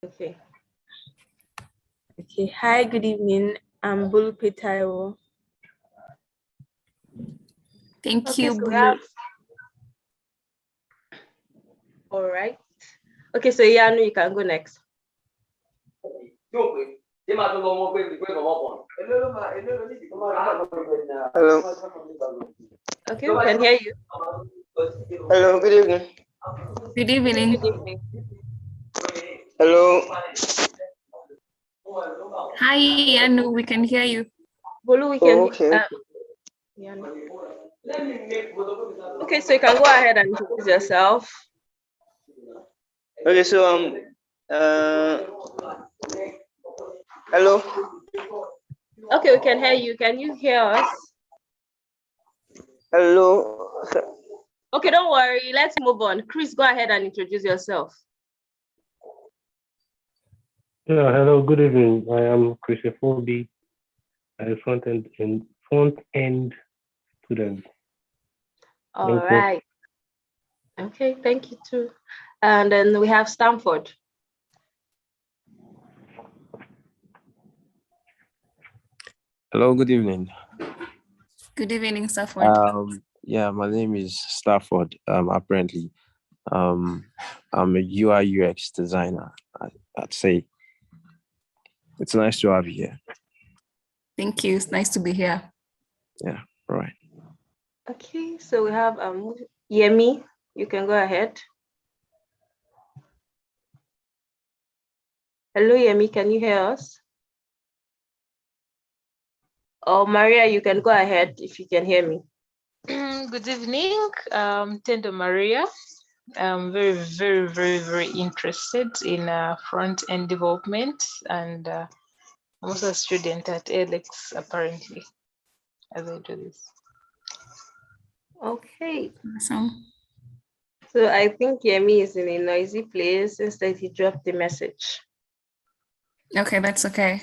Okay. Okay. Hi, good evening. I'm Bulu Petaiwo. Thank you, So Bulu. All right. Okay, so Yanu, you can go next. Hello. Okay, we can hear you. Hello, good evening. Good evening. Good evening. Hello. Hi, Yanu, we can hear you. Bolu, we can. Okay. Okay, so you can go ahead and introduce yourself. Okay, so hello. Okay, we can hear you. Can you hear us? Hello. Okay, don't worry. Let's move on. Chris, go ahead and introduce yourself. Yeah, hello, good evening. I am Christopher B. I'm a front end student. All right. Okay, thank you too. And then we have Stanford. Hello, good evening. Good evening, Stafford. Yeah, my name is Stafford. Apparently, I'm a UI UX designer. I'd say it's nice to have you here. Thank you. It's nice to be here. Yeah, all right. Okay, so we have Yemi. You can go ahead. Hello, Yemi. Can you hear us? Oh, Maria, you can go ahead if you can hear me. Good evening, Tendo Maria. I'm very interested in front-end development, and I'm also a student at ALEX, apparently, as I do this. Okay. Awesome. So I think Yemi is in a noisy place instead he dropped the message. Okay, that's okay.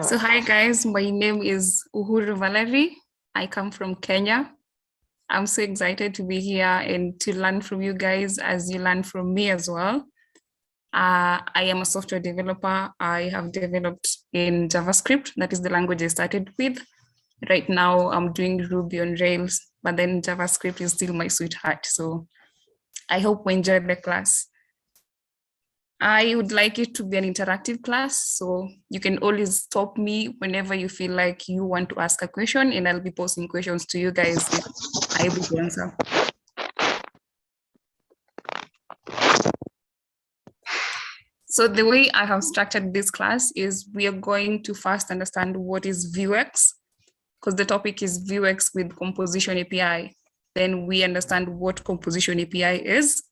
So hi guys, my name is Uhuru Valerie. I come from Kenya. I'm so excited to be here and to learn from you guys as you learn from me as well. I am a software developer. I have developed in JavaScript. That is the language I started with. Right now I'm doing Ruby on Rails, but then JavaScript is still my sweetheart. So I hope we enjoy the class. I would like it to be an interactive class, so you can always stop me whenever you feel like you want to ask a question, and I'll be posing questions to you guys if I'm able to answer. So the way I have structured this class is we are going to first understand what is Vuex, because the topic is Vuex with Composition API. Then we understand what Composition API is.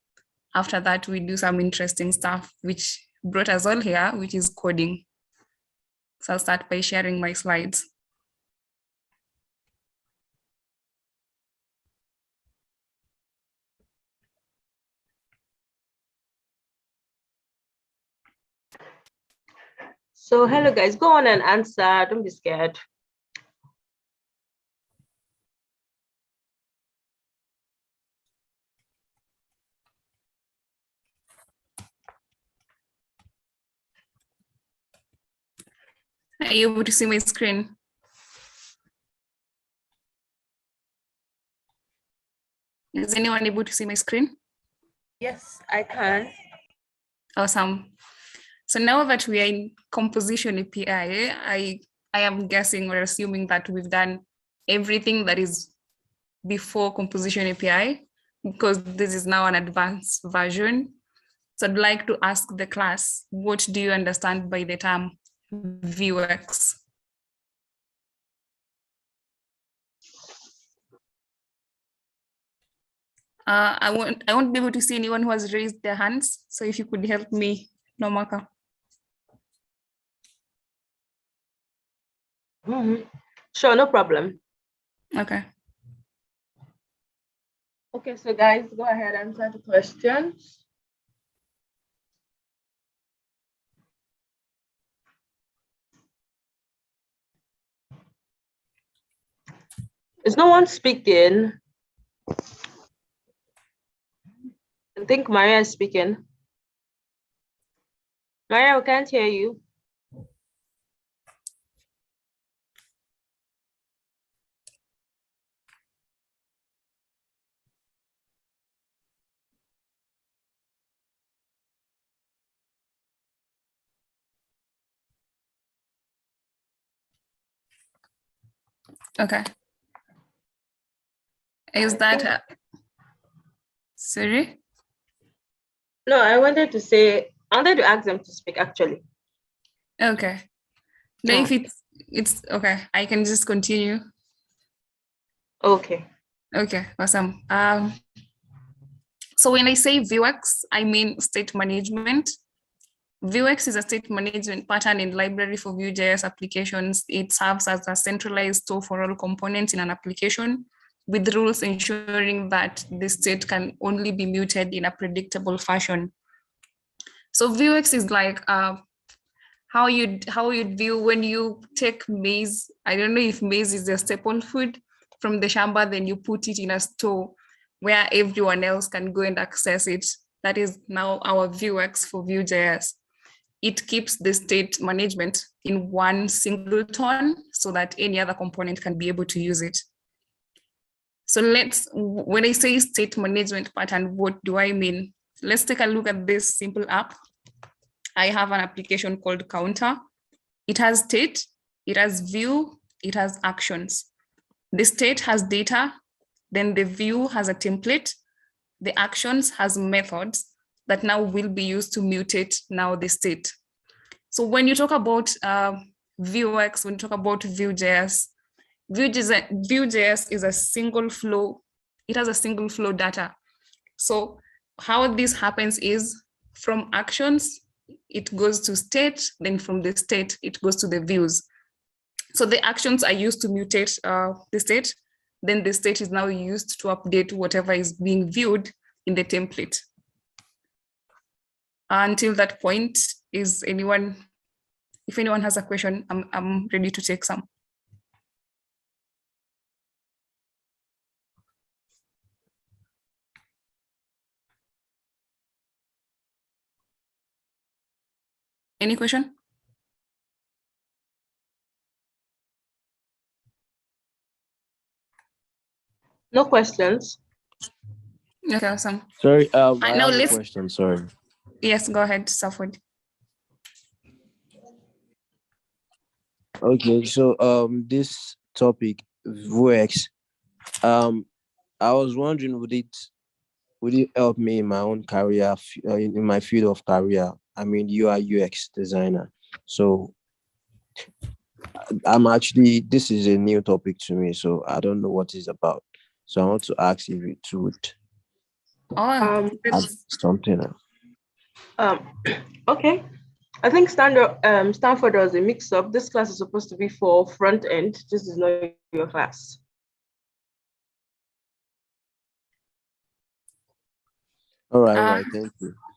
After that, we do some interesting stuff, which brought us all here, which is coding. So I'll start by sharing my slides. So hello guys, go on and answer, don't be scared. Are you able to see my screen? Is anyone able to see my screen? Yes, I can. Awesome. So now that we are in Composition API, I am guessing or assuming that we've done everything that is before Composition API, because this is now an advanced version. So I'd like to ask the class, what do you understand by the term Vuex? I won't be able to see anyone who has raised their hands. So if you could help me, Nomaka. Sure, no problem. Okay. Okay, so guys, go ahead and answer the questions. Is no one speaking? I think Maria is speaking. Maria, we can't hear you. Okay. Is that sorry? No, I wanted to ask them to speak actually. Okay. No, if it's okay, I can just continue. Okay. Okay, awesome. So when I say Vuex, I mean state management. Vuex is a state management pattern and library for Vue.js applications. It serves as a centralized store for all components in an application, with rules ensuring that the state can only be muted in a predictable fashion. So Vuex is like how you'd view when you take maize. I don't know if maize is a staple food from the shamba, then you put it in a store where everyone else can go and access it. That is now our Vuex for Vue.js. It keeps the state management in one singleton so that any other component can be able to use it. So when I say state management pattern, what do I mean? Let's take a look at this simple app. I have an application called Counter. It has state, it has view, it has actions. The state has data, then the view has a template, the actions has methods that now will be used to mutate now the state. So when you talk about Vuex, when you talk about Vue.js, Vue.js is a single flow. It has a single flow data. So how this happens is from actions, it goes to state, then from the state, it goes to the views. So the actions are used to mutate the state, then the state is now used to update whatever is being viewed in the template. Until that point, if anyone has a question, I'm ready to take some. Any question? No questions. Okay, awesome. Sorry, I now have a question. Sorry. Yes, go ahead, Safwad. Okay, so this topic, Vuex, I was wondering, would it help me in my own career, in my field of career? I mean, UI UX designer. So this is a new topic to me, so I don't know what it's about. So I want to ask if it would add something else. Okay. I think Stanford was a mix-up. This class is supposed to be for front end. This is not your class. All right.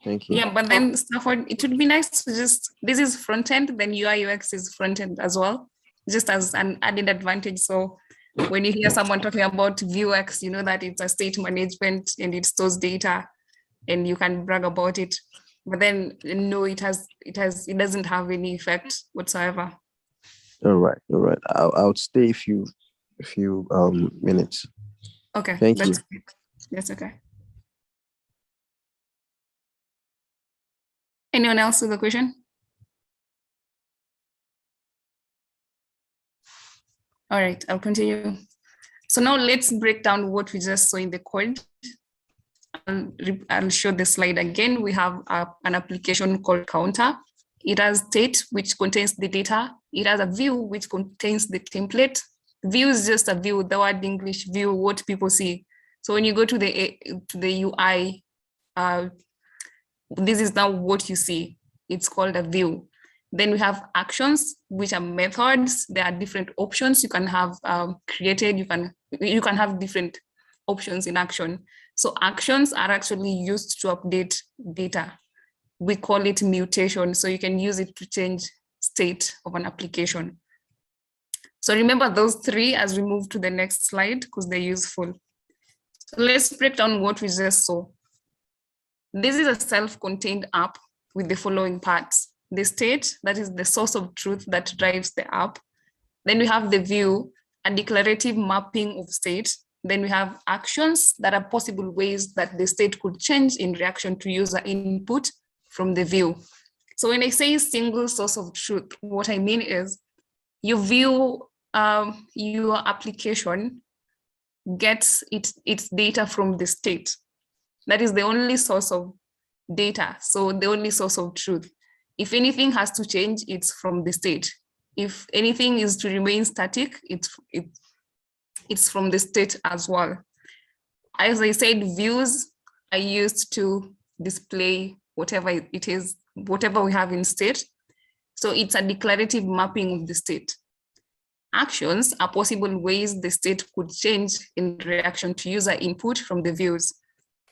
Thank you. Yeah, but then Stanford, it would be nice to this is front end, then UI UX is front end as well, just as an added advantage. So when you hear someone talking about Vuex, you know that it's a state management and it stores data and you can brag about it. But then no, it doesn't have any effect whatsoever. All right. I'll stay a few minutes. Okay. Thank you. That's okay. Anyone else with a question? All right, I'll continue. So now let's break down what we just saw in the code. I'll show the slide again. We have an application called Counter. It has state, which contains the data. It has a view, which contains the template. View is just a view, the word English view, what people see. So when you go to the UI, this is now what you see. It's called a view. Then we have actions, which are methods. There are different options you can have created. You can have different options in action. So actions are actually used to update data. We call it mutation. So you can use it to change state of an application. So remember those three as we move to the next slide because they're useful. So let's break down what we just saw. This is a self-contained app with the following parts. the state, that is the source of truth that drives the app. Then we have the view, a declarative mapping of state. Then we have actions that are possible ways that the state could change in reaction to user input from the view. So when I say single source of truth, what I mean is your view, your application gets its data from the state. That is the only source of data, so the only source of truth. If anything has to change, it's from the state. If anything is to remain static, it's from the state as well. As I said, views are used to display whatever it is, whatever we have in state. So it's a declarative mapping of the state. Actions are possible ways the state could change in reaction to user input from the views.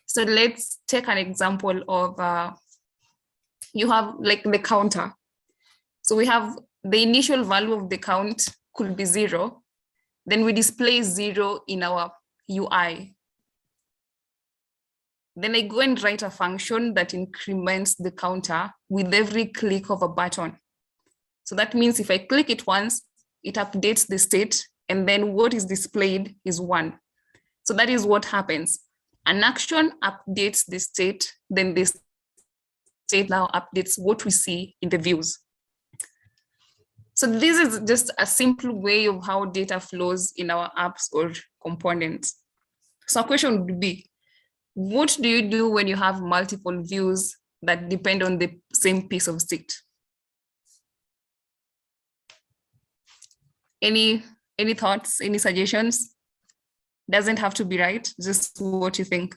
So let's take an example of, you have like the counter. So we have the initial value of the count could be 0. Then we display 0 in our UI. Then I go and write a function that increments the counter with every click of a button. So that means if I click it once, it updates the state, and then what is displayed is 1. So that is what happens. An action updates the state, then the state now updates what we see in the views. So this is just a simple way of how data flows in our apps or components. So a question would be, what do you do when you have multiple views that depend on the same piece of state? Any thoughts, any suggestions? Doesn't have to be right, just what you think.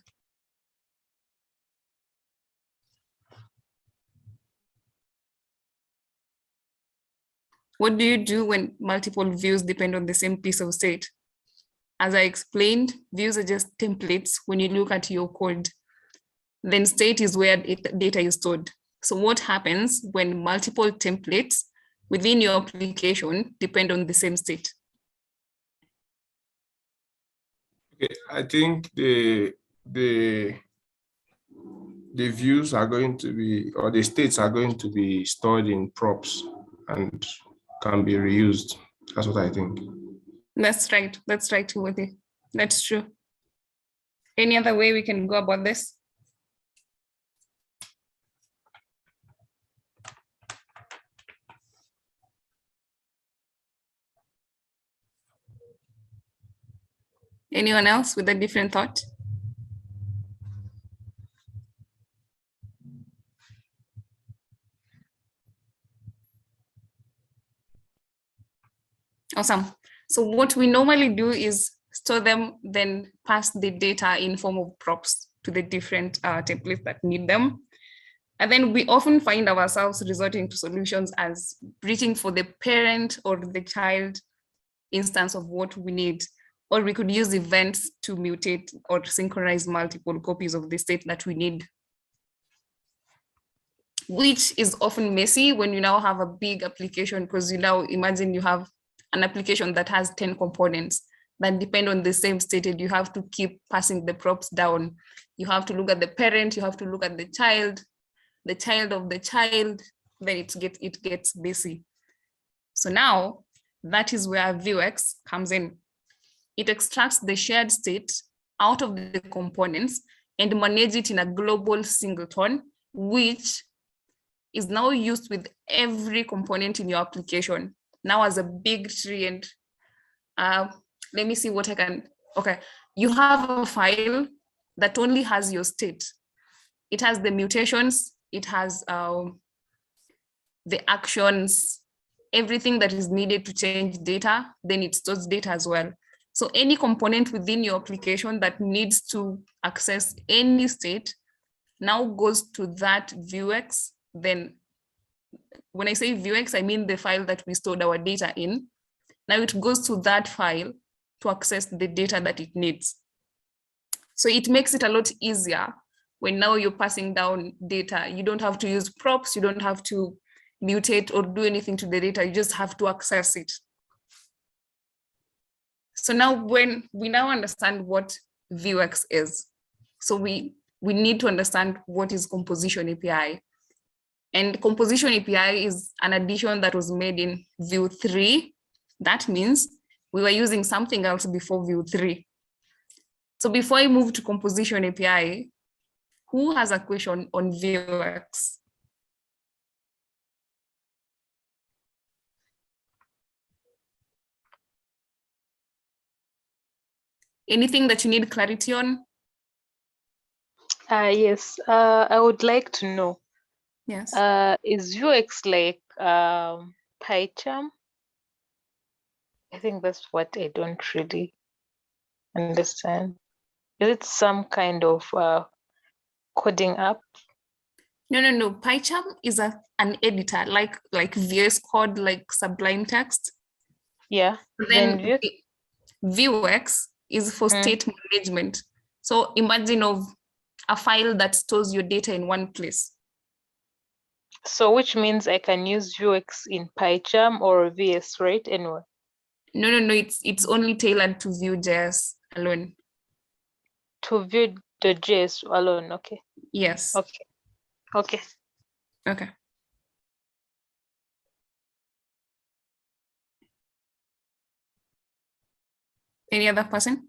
What do you do when multiple views depend on the same piece of state? As I explained, views are just templates when you look at your code. Then state is where data is stored. So what happens when multiple templates within your application depend on the same state? Okay, I think the views are going to be, or the states are going to be stored in props and can be reused. That's what I think. That's right, Timothy. That's true. Any other way we can go about this? Anyone else with a different thought? Awesome. So what we normally do is store them, then pass the data in form of props to the different templates that need them. And then we often find ourselves resorting to solutions as reaching for the parent or the child instance of what we need. Or we could use events to mutate or synchronize multiple copies of the state that we need, which is often messy when you now have a big application, because you now imagine you have an application that has 10 components that depend on the same state, and you have to keep passing the props down. You have to look at the parent, you have to look at the child of the child, then it gets busy. So now that is where Vuex comes in. It extracts the shared state out of the components and manages it in a global singleton, which is now used with every component in your application. Now as a big tree, and let me see what I can, okay. You have a file that only has your state. It has the mutations, it has the actions, everything that is needed to change data, then it stores data as well. So any component within your application that needs to access any state now goes to that Vuex. Then when I say Vuex, I mean the file that we stored our data in. Now it goes to that file to access the data that it needs. So it makes it a lot easier when now you're passing down data. You don't have to use props, you don't have to mutate or do anything to the data, you just have to access it. So now when we now understand what Vuex is, so we need to understand what is Composition API. And composition API is an addition that was made in Vue 3. That means we were using something else before Vue 3. So before I move to composition API, who has a question on Vuex? Anything that you need clarity on? Yes, I would like to know. Yes. Is Vuex like PyCharm? I think that's what I don't really understand. Is it some kind of coding app? No. PyCharm is an editor, like VS Code, like Sublime Text. Yeah. Then Vuex is for state management. So imagine of a file that stores your data in one place. So which means I can use Vuex in PyCharm or VS, right? Anyway. No. It's only tailored to Vue.js alone. To Vue.js alone. Okay. Yes. Okay. Any other person?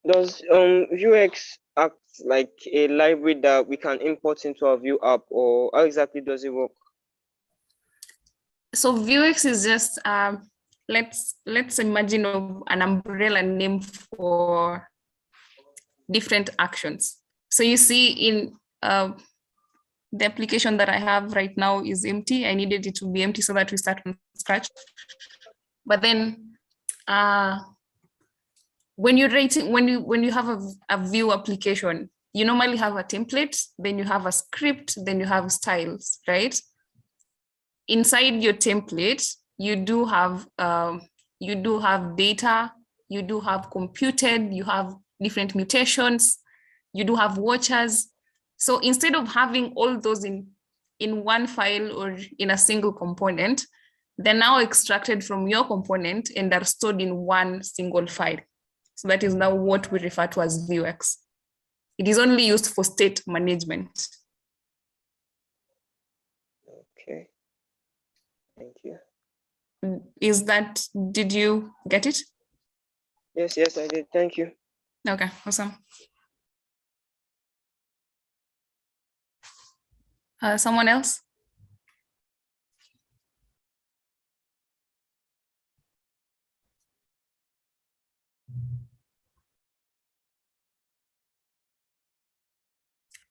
Does Vuex act like a library that we can import into our Vue app, or how exactly does it work? So Vuex is just let's imagine of an umbrella name for different actions. So you see in the application that I have right now is empty. I needed it to be empty so that we start from scratch. But then when you're writing, when you have a Vue application, you normally have a template, then you have a script, then you have styles, right? Inside your template, you do have data, you do have computed, you have different mutations, you do have watchers. So instead of having all those in one file or in a single component, they're now extracted from your component and are stored in one single file. So that is now what we refer to as Vuex. It is only used for state management. Okay. Thank you. Did you get it? Yes, I did. Thank you. Okay, awesome. Someone else?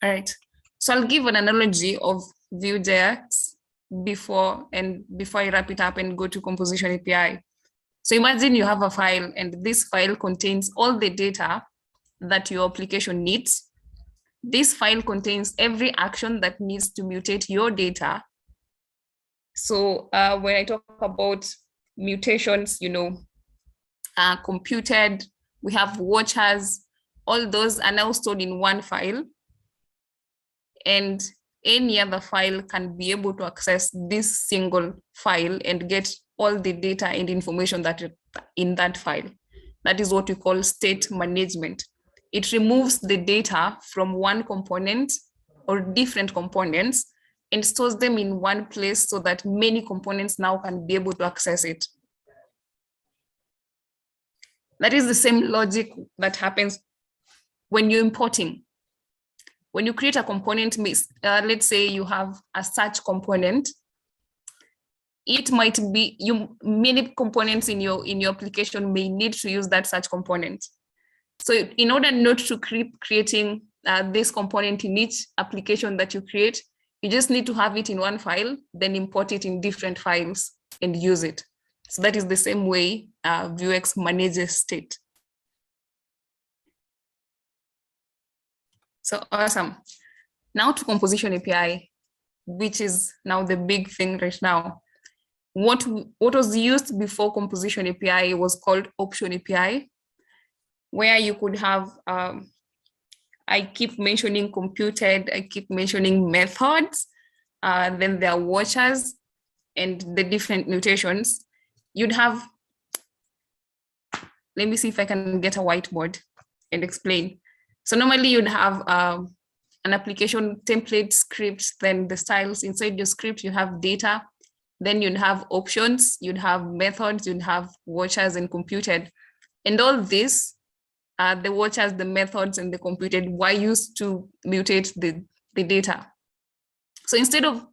All right. So I'll give an analogy of Vue.js before I wrap it up and go to composition API. So imagine you have a file and this file contains all the data that your application needs. This file contains every action that needs to mutate your data. So when I talk about mutations, computed, we have watchers, all those are now stored in one file. And any other file can be able to access this single file and get all the data and information that in that file. That is what we call state management. It removes the data from one component or different components and stores them in one place so that many components now can be able to access it. That is the same logic that happens when you're importing. When you create a component, let's say you have a search component, it might be many components in your application may need to use that search component. So in order not to keep creating this component in each application that you create, you just need to have it in one file, then import it in different files and use it. So that is the same way Vuex manages state. So awesome. Now to composition API, which is now the big thing right now. What was used before composition API was called option API, where you could have, I keep mentioning computed, I keep mentioning methods, then there are watchers and the different mutations. You'd have, let me see if I can get a whiteboard and explain. So normally you'd have an application template script, then the styles inside your script, you have data, then you'd have options, you'd have methods, you'd have watchers and computed. And all this, the watchers, the methods, and the computed were used to mutate the data. So instead of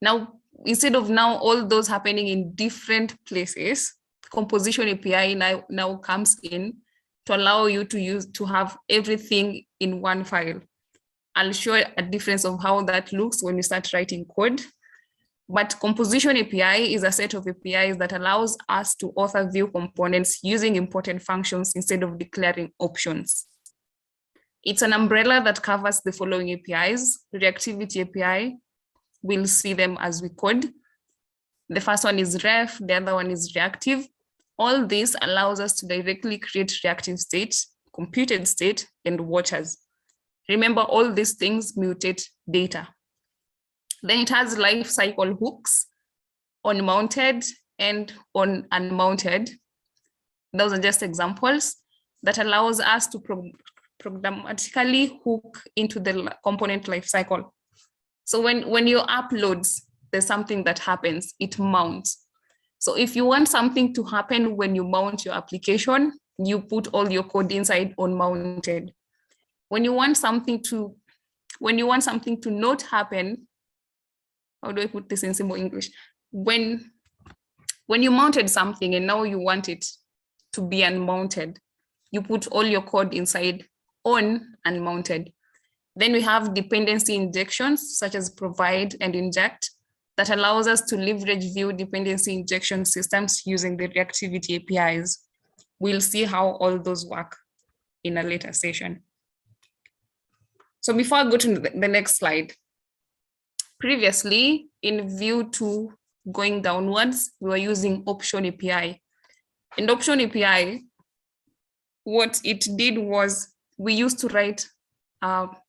now all those happening in different places, Composition API now comes in to allow you to have everything in one file. I'll show a difference of how that looks when you start writing code. But Composition API is a set of APIs that allows us to author view components using important functions instead of declaring options. It's an umbrella that covers the following APIs. Reactivity API, we'll see them as we code. The first one is ref, the other one is reactive. All this allows us to directly create reactive state, computed state, and watchers. Remember, all these things mutate data. Then it has life cycle hooks on mounted and on unmounted. Those are just examples that allows us to programmatically hook into the component lifecycle. So when your app loads, there's something that happens, it mounts. So if you want something to happen when you mount your application, you put all your code inside on mounted. When you want something to not happen, how do I put this in simple English? When you mounted something and now you want it to be unmounted, you put all your code inside on unmounted. Then we have dependency injections such as provide and inject that allows us to leverage view dependency injection systems using the reactivity APIs. We'll see how all those work in a later session. So before I go to the next slide, previously in Vue 2 going downwards, we were using Option API. And Option API, what it did was we used to write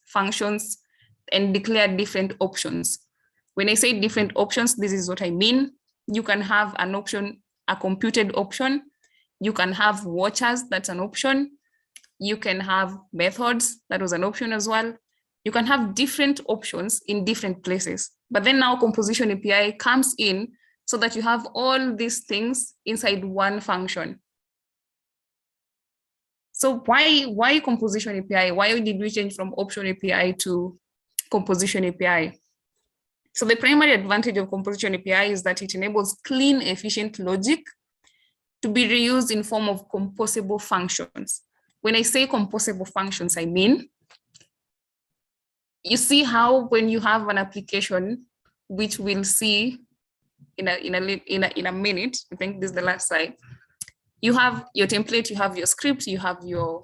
functions and declare different options. When I say different options, this is what I mean. You can have an option, a computed option. You can have watchers, that's an option. You can have methods, that was an option as well. You can have different options in different places. But then now Composition API comes in so that you have all these things inside one function. So why Composition API? Why did we change from Option API to Composition API? So the primary advantage of Composition API is that it enables clean, efficient logic to be reused in form of composable functions. When I say composable functions, I mean, you see how when you have an application, which we'll see in a minute, I think this is the last slide, you have your template, you have your script, you have your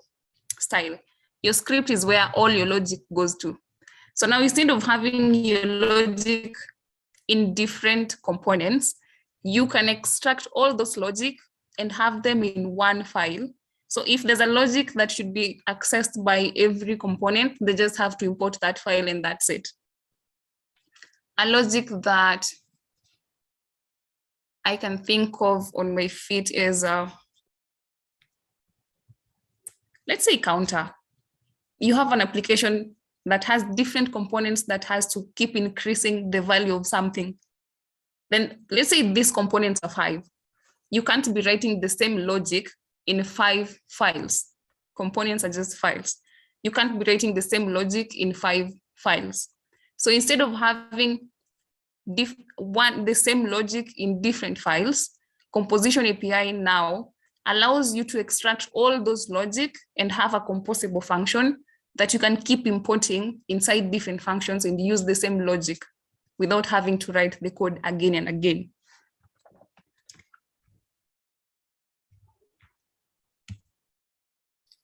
style. Your script is where all your logic goes to. So now instead of having your logic in different components, you can extract all those logic and have them in one file. So if there's a logic that should be accessed by every component, they just have to import that file and that's it. A logic that I can think of on my feet is, let's say counter. You have an application that has different components that has to keep increasing the value of something. Then let's say these components are 5. You can't be writing the same logic in 5 files. Components are just files. You can't be writing the same logic in 5 files. So instead of having the same logic in different files, Composition API now allows you to extract all those logic and have a composable function that you can keep importing inside different functions and use the same logic without having to write the code again and again.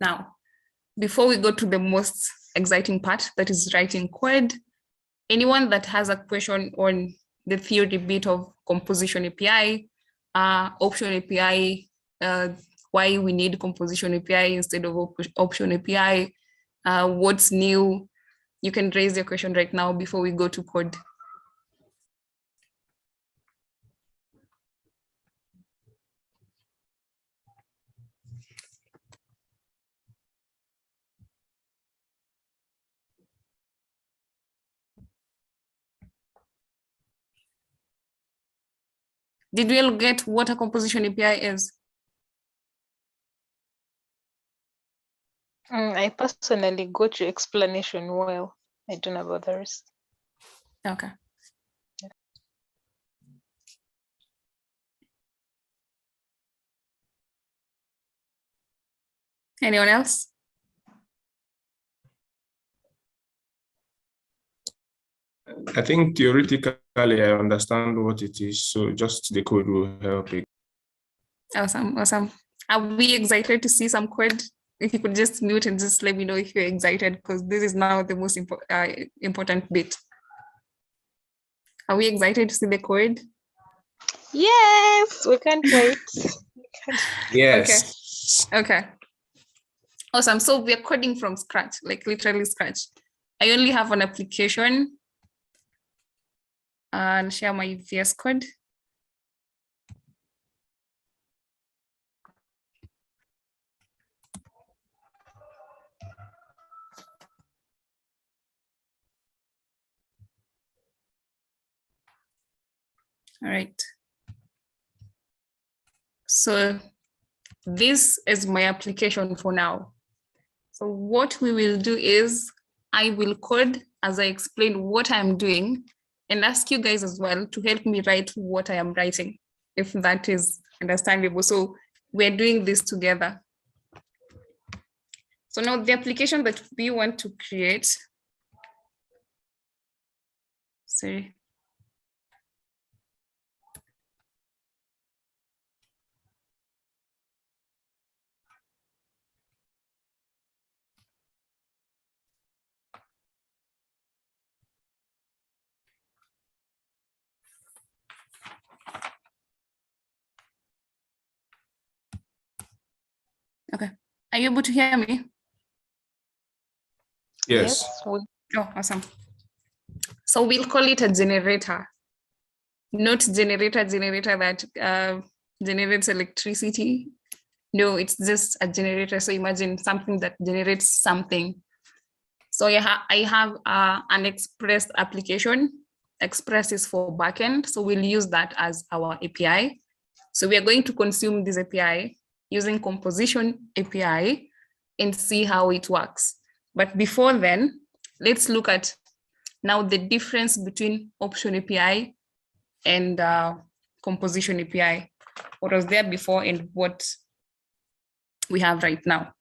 Now, before we go to the most exciting part, that is writing code, anyone that has a question on the theory bit of Composition API, Option API, why we need Composition API instead of Option API, what's new, you can raise your question right now before we go to code. Did we all get what a composition API is? I personally got your explanation well. I don't know about the rest. Okay. Anyone else? I think theoretically I understand what it is, so just the code will help it. Awesome, awesome. Are we excited to see some code? If you could just mute and just let me know if you're excited, because this is now the most important bit. Are we excited to see the code? Yes, we can't wait. Yes. Okay. Awesome. So we're coding from scratch, like literally scratch. I only have an application and share my VS code. All right. So this is my application for now. So what we will do is I will code as I explain what I'm doing and ask you guys as well to help me write what I am writing, if that is understandable. So we're doing this together. So now the application that we want to create, sorry. Okay, are you able to hear me? Yes. Oh, awesome. So we'll call it a generator, not generator that generates electricity. No, it's just a generator. So imagine something that generates something. So I have an Express application. Express is for backend. So we'll use that as our API. So we are going to consume this API using Composition API and see how it works. But before then, let's look at now the difference between Option API and Composition API. What was there before and what we have right now.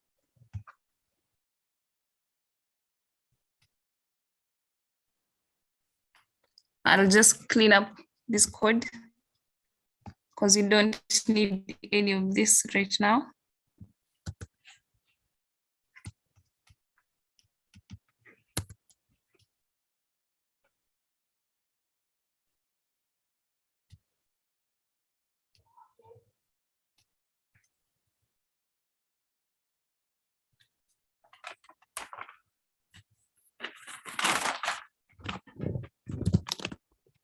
I'll just clean up this code because you don't need any of this right now.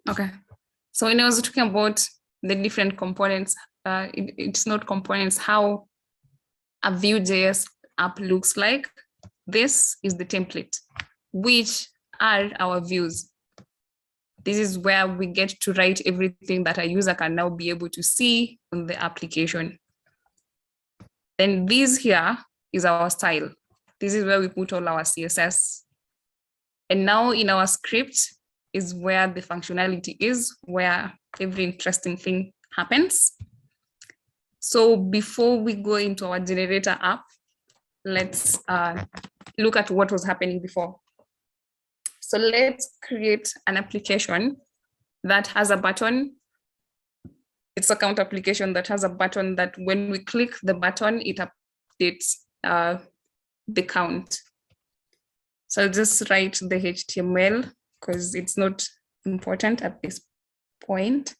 Okay, so when I was talking about the different components, it's not components, how a Vue.js app looks like. This is the template, which are our views. This is where we get to write everything that a user can now be able to see on the application. Then this here is our style. This is where we put all our CSS. And now in our script is where the functionality is, where every interesting thing happens. So before we go into our generator app, let's look at what was happening before. So let's create an application that has a button. It's a count application that has a button that when we click the button, it updates the count. So I'll just write the HTML because it's not important at this point.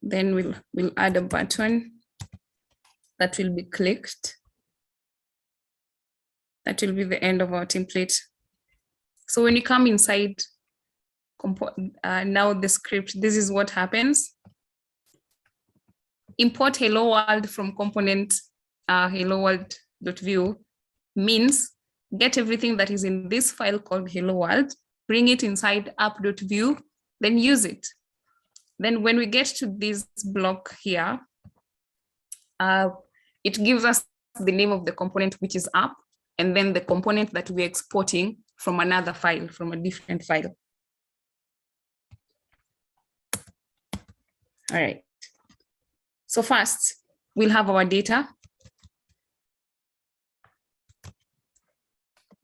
Then we'll add a button that will be clicked. That will be the end of our template. So when you come inside now the script, this is what happens. import hello world from component hello world.view means get everything that is in this file called hello world, bring it inside app.view, then use it. Then when we get to this block here, it gives us the name of the component, which is app, and then the component that we're exporting from another file, from a different file. All right. So first, we'll have our data.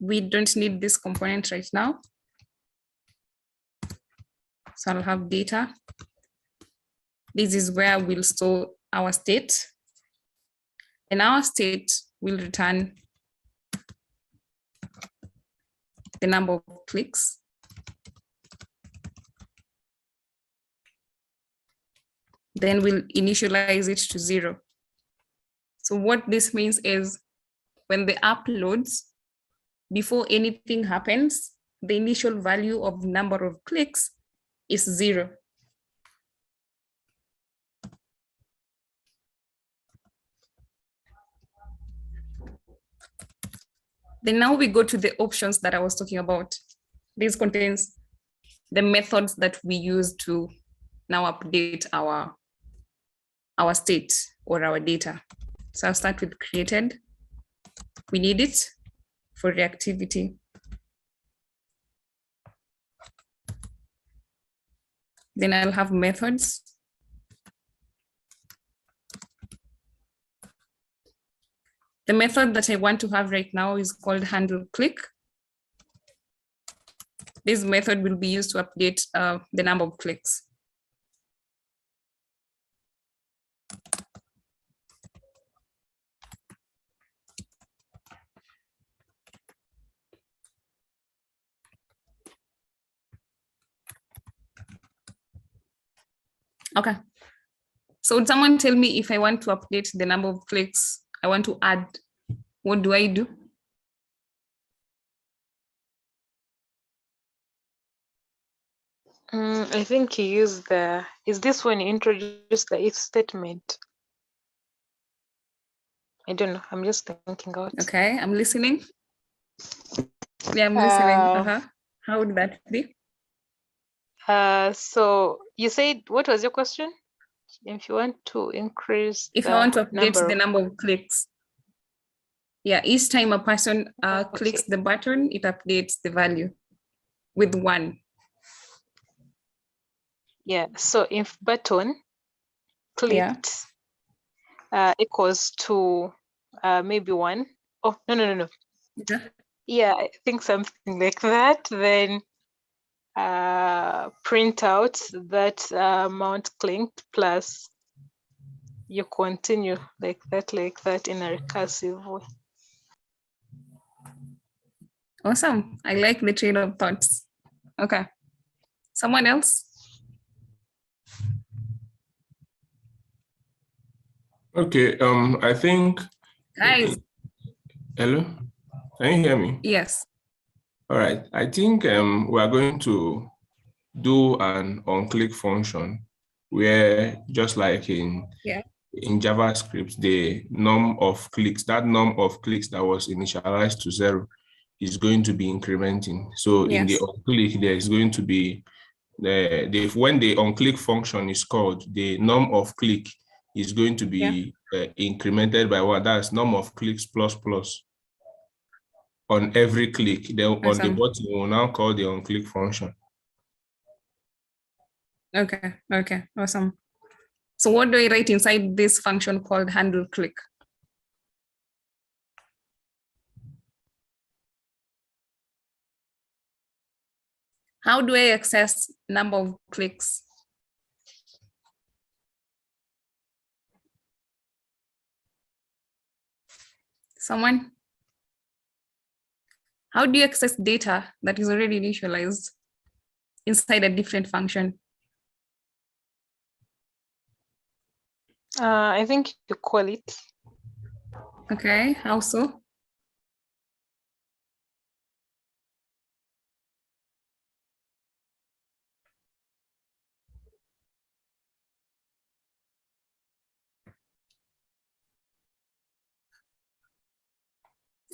We don't need this component right now. So I'll have data. This is where we'll store our state. And our state will return the number of clicks. Then we'll initialize it to 0. So what this means is when the app loads, before anything happens, the initial value of number of clicks is 0. Then now we go to the options that I was talking about. This contains the methods that we use to now update our state or our data. So I'll start with created. We need it for reactivity. Then I'll have methods. The method that I want to have right now is called handle click. This method will be used to update the number of clicks. Okay. So would someone tell me if I want to update the number of clicks I want to add, what do I do? I think you use is this when you introduce the if statement? I don't know, I'm just thinking out. Okay, I'm listening. Yeah, I'm listening. How would that be? So you said, what was your question? If you want to increase if I want to update the number of clicks. Yeah, each time a person clicks the button, it updates the value with 1. Yeah, so if button clicked equals to maybe 1. Oh, no. Yeah. Yeah, I think something like that. Then print out that amount clicked plus you continue like that in a recursive way. Awesome. I like the train of thoughts. Okay. Someone else? Okay, I think. Guys. Hello, can you hear me? Yes. All right, I think we are going to do an onClick function where just like in JavaScript, the num of clicks, that num of clicks that was initialized to 0 is going to be incrementing. So in the onClick, there is going to be when the onClick function is called, the num of click is going to be incremented by what? That's num of clicks plus plus on every click. Then on the bottom, we'll now call the onClick function. Okay, awesome. So what do I write inside this function called handle click? How do I access number of clicks? Someone? How do you access data that is already initialized inside a different function? I think you call it. Okay, how so?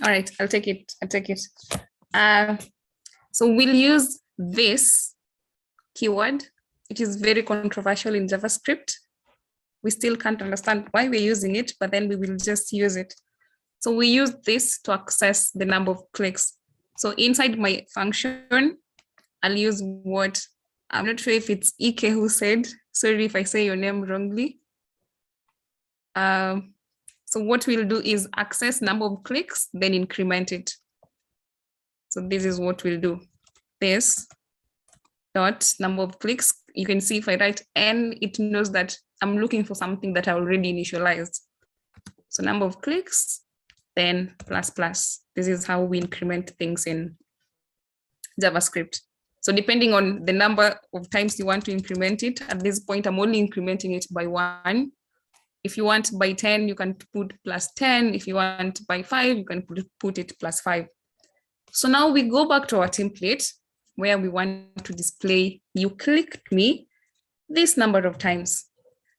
All right, I'll take it. So we'll use this keyword. It is very controversial in JavaScript. We still can't understand why we're using it, but then we will just use it. So we use this to access the number of clicks. So inside my function, I'll use what, I'm not sure if it's Ike who said, sorry if I say your name wrongly. So what we'll do is access number of clicks, then increment it. So this is what we'll do. This dot number of clicks. You can see if I write n, it knows that I'm looking for something that I already initialized. So number of clicks, then plus plus. This is how we increment things in JavaScript. So depending on the number of times you want to increment it, at this point, I'm only incrementing it by 1. If you want by 10, you can put plus 10. If you want by 5, you can put it plus 5. So now we go back to our template where we want to display, you clicked me this number of times.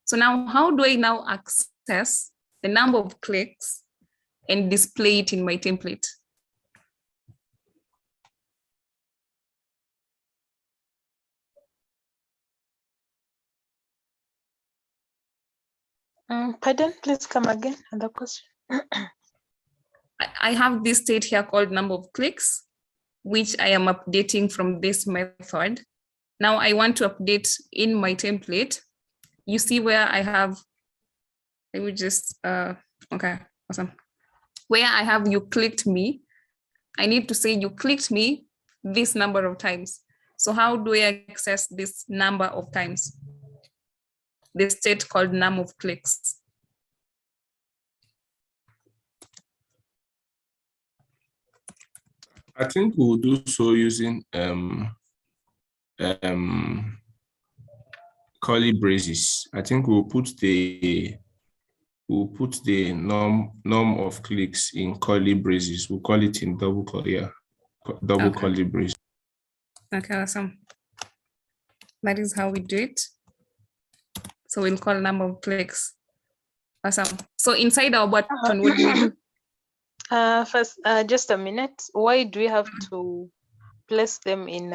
So now how do I now access the number of clicks and display it in my template? Pardon, please come again. Another question. I have this state here called number of clicks, which I am updating from this method. Now I want to update in my template. You see where I have, let me just, okay, awesome. Where I have you clicked me, I need to say you clicked me this number of times. So how do I access this number of times? The state called number of clicks. I think we'll do so using curly braces. I think we'll put the norm of clicks in curly braces. We'll call it in double curly braces. Okay, awesome. That is how we do it. So we'll call number of clicks. Awesome. So inside our button, what do we do? First, just a minute. Why do we have to place them in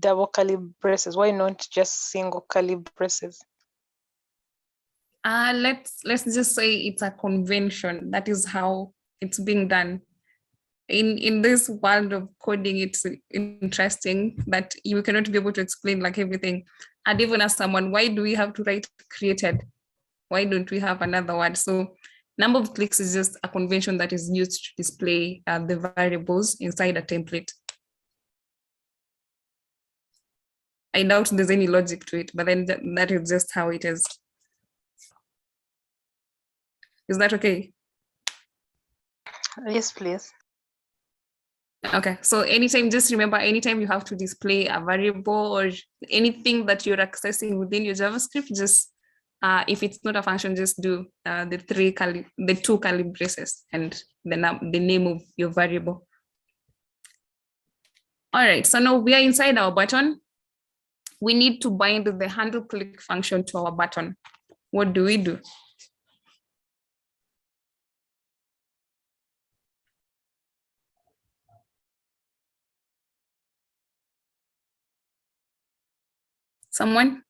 double curly braces? Why not just single curly braces? Let's just say it's a convention. That is how it's being done. In this world of coding, it's interesting that you cannot be able to explain like everything. And even ask someone, why do we have to write created? Why don't we have another word? So number of clicks is just a convention that is used to display the variables inside a template. I doubt there's any logic to it, but then that is just how it is. Is that okay? Yes, please. Okay, so anytime, just remember, anytime you have to display a variable or anything that you're accessing within your JavaScript, just if it's not a function, just do the 2 curly braces and the name of your variable. All right, so now we are inside our button. We need to bind the handle click function to our button. What do we do? Someone?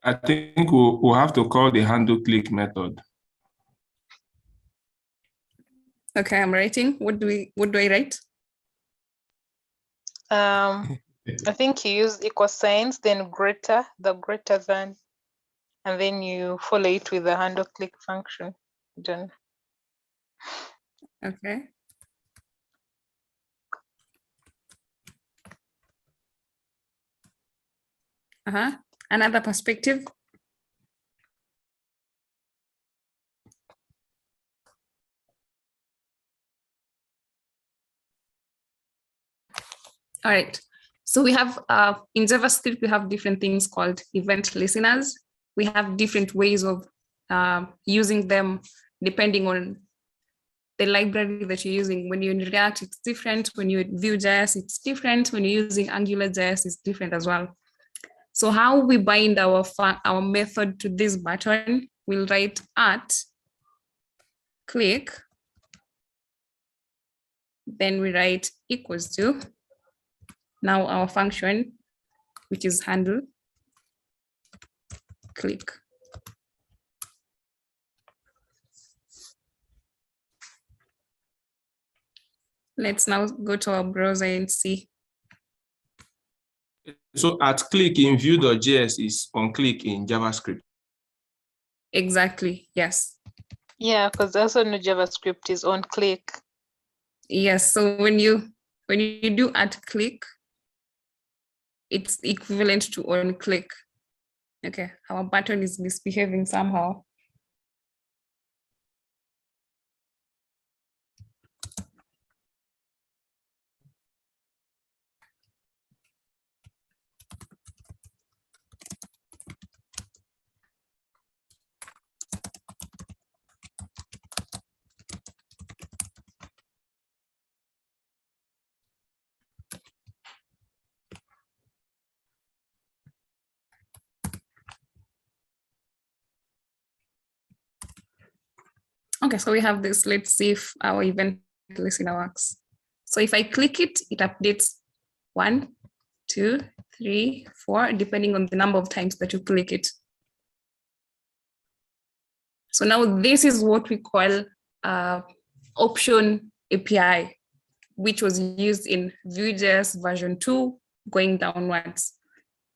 I think we'll have to call the handle click method. Okay, I'm writing. What do I write? I think you use equal signs, then greater than, and then you follow it with the handle click function. Done. Okay. Another perspective. All right. So we have in JavaScript, we have different things called event listeners. We have different ways of using them depending on the library that you're using. When you're in React, it's different. When you're in Vuex, it's different. When you're using AngularJS, it's different as well. So how we bind our method to this button, we'll write at click, then we write equals to, now our function, which is handle, click. Let's now go to our browser and see. So at click in Vue.js is on click in JavaScript. Exactly, yes. Yeah, because also no JavaScript is on click. Yes, so when you do at click, it's equivalent to on click. Okay, our button is misbehaving somehow. Okay, so we have this. Let's see if our event listener works. So if I click it, it updates 1, 2, 3, 4, depending on the number of times that you click it. So now this is what we call option API, which was used in Vuex version 2 going downwards.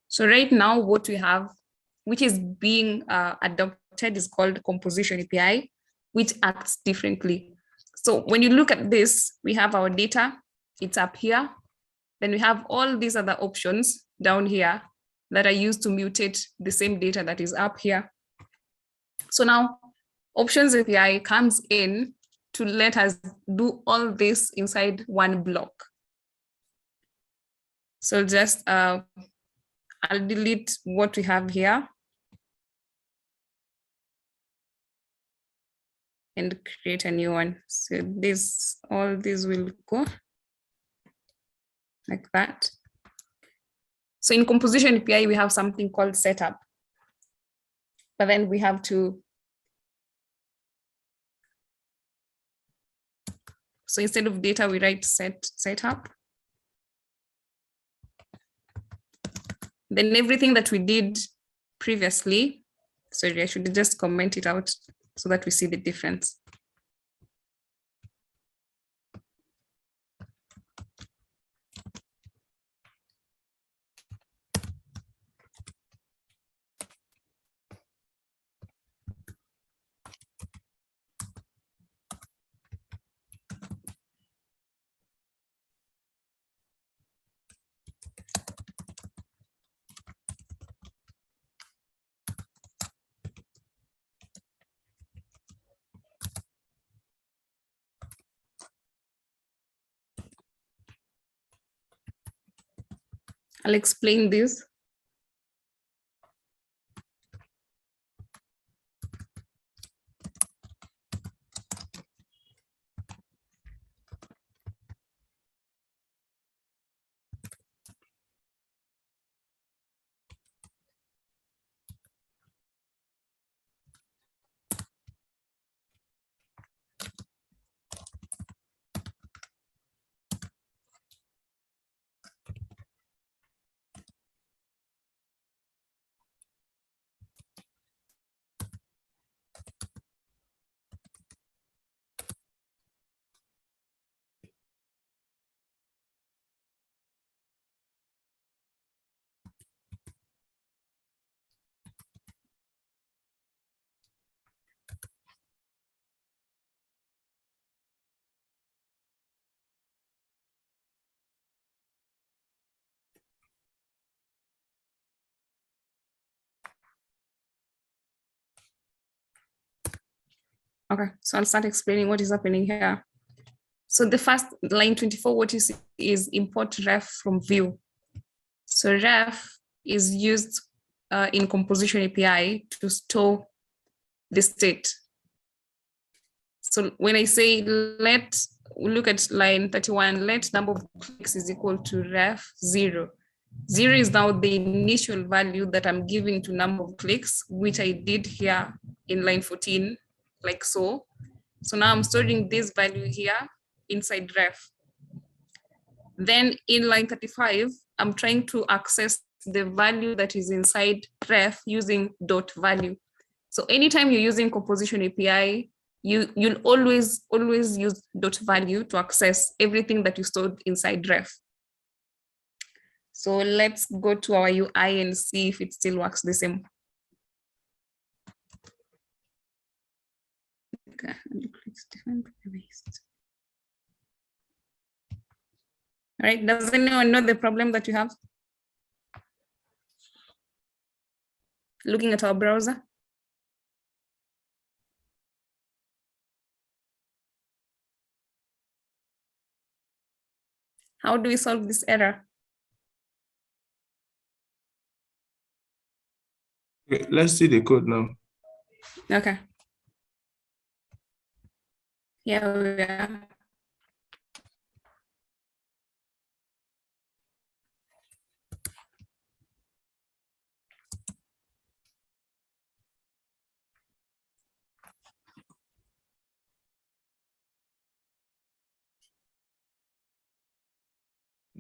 So right now what we have, which is being adopted, is called composition API, which acts differently. So when you look at this, we have our data, it's up here. Then we have all these other options down here that are used to mutate the same data that is up here. So now options API comes in to let us do all this inside one block. So just, I'll delete what we have here and create a new one. So this, all these will go like that. So in composition API, we have something called setup, but then we have to, so instead of data, we write setup. Then everything that we did previously, sorry, I should just comment it out so that we see the difference. I'll explain this. Okay, so I'll start explaining what is happening here. So the first line 24, what you see is import ref from Vue. So ref is used in composition API to store the state. So when I say look at line 31, let number of clicks is equal to ref 0. 0 is now the initial value that I'm giving to number of clicks, which I did here in line 14, like so. So now I'm storing this value here inside ref. Then in line 35, I'm trying to access the value that is inside ref using dot value. So anytime you're using composition API, you'll always use dot value to access everything that you stored inside ref. So let's go to our UI and see if it still works the same. Okay, all right, does anyone know the problem that you have? Looking at our browser. How do we solve this error? Okay, let's see the code now. Okay. Here we are.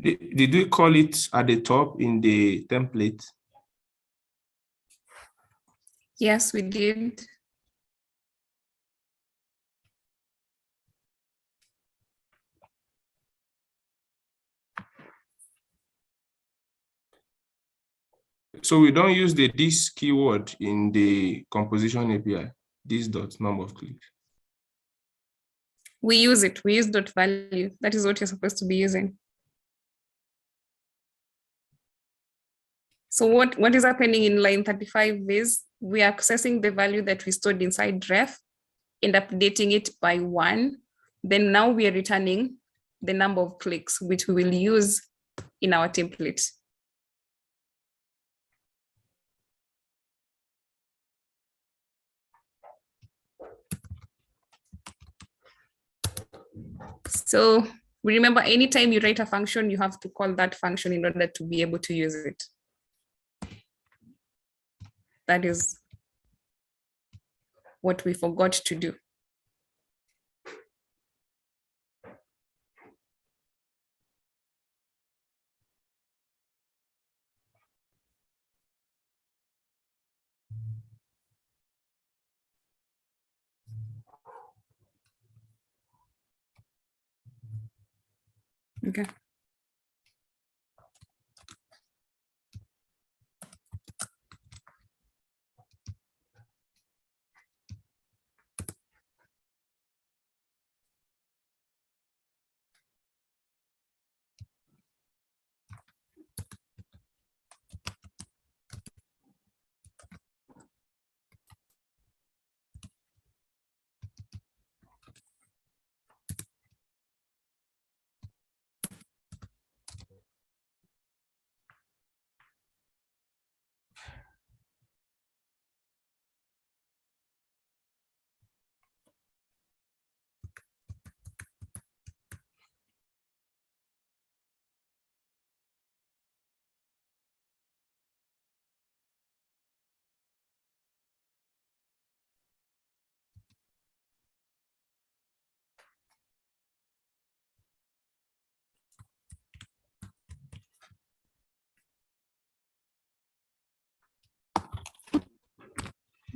Did we call it at the top in the template? Yes, we did. So we don't use the this keyword in the composition API, this dot number of clicks. We use it. We use dot value. That is what you're supposed to be using. So what is happening in line 35 is we are accessing the value that we stored inside ref and updating it by 1. Then now we are returning the number of clicks, which we will use in our template. So remember, anytime you write a function, you have to call that function in order to be able to use it. That is what we forgot to do. Okay.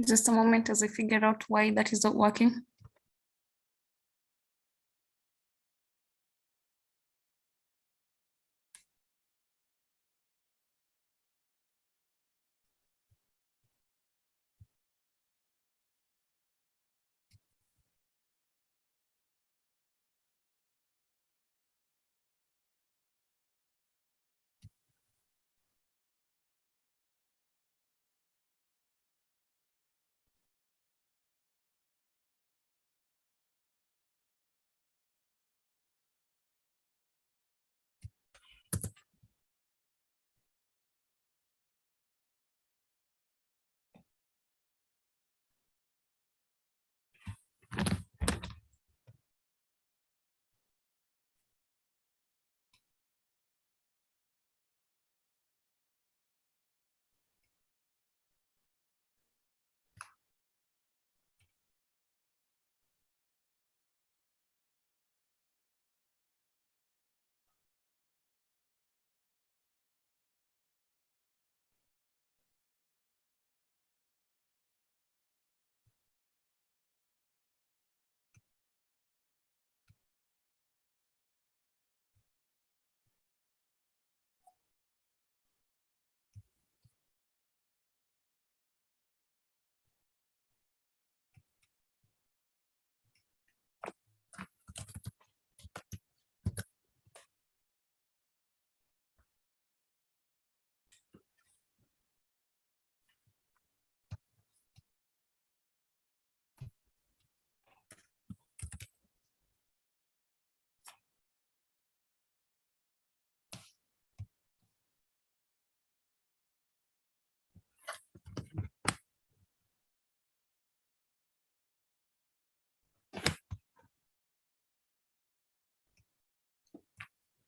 Just a moment as I figure out why that is not working.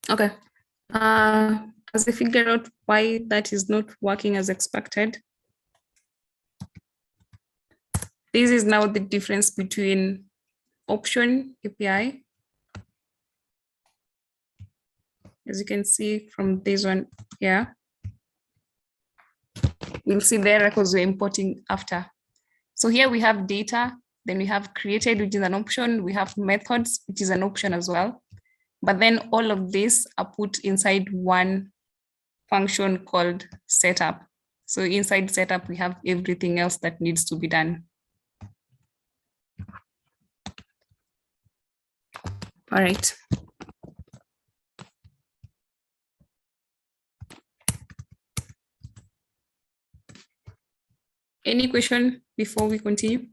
Okay. As I figure out why that is not working as expected, this is now the difference between option API. As you can see from this one here, we'll see there records we're importing after. So here we have data, then we have created, which is an option. We have methods, which is an option as well. But then all of these are put inside one function called setup. So inside setup, we have everything else that needs to be done. All right. Any question before we continue?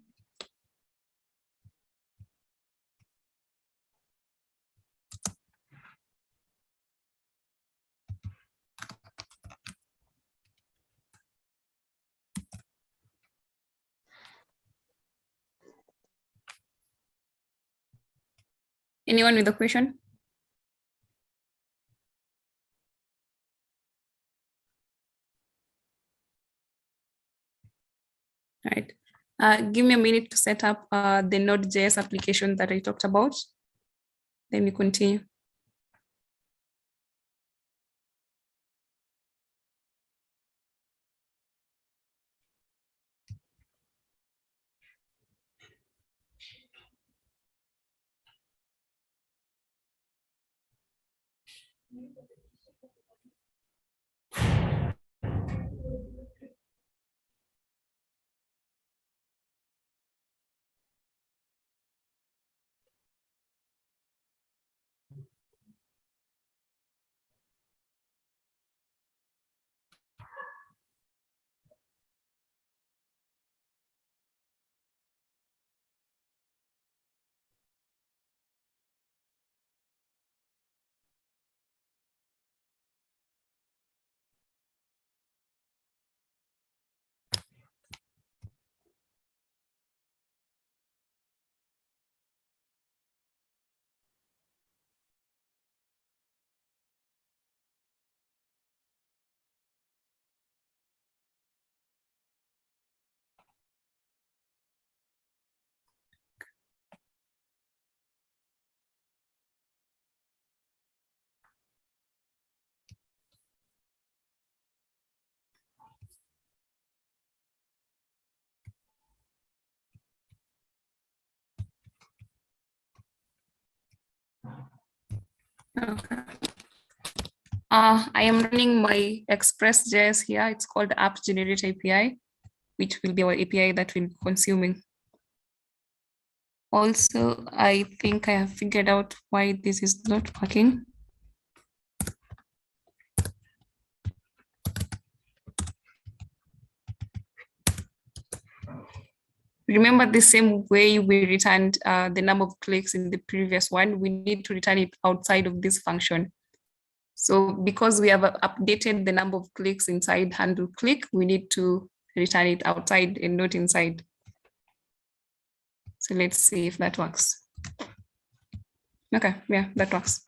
Anyone with a question? All right. Give me a minute to set up the Node.js application that I talked about. Then we continue. Okay. I am running my Express.js here. It's called App Generate API, which will be our API that we'll be consuming. Also, I think I have figured out why this is not working. Remember the same way we returned the number of clicks in the previous one, we need to return it outside of this function. So because we have updated the number of clicks inside handle click, we need to return it outside and not inside. So let's see if that works. Okay, yeah, that works.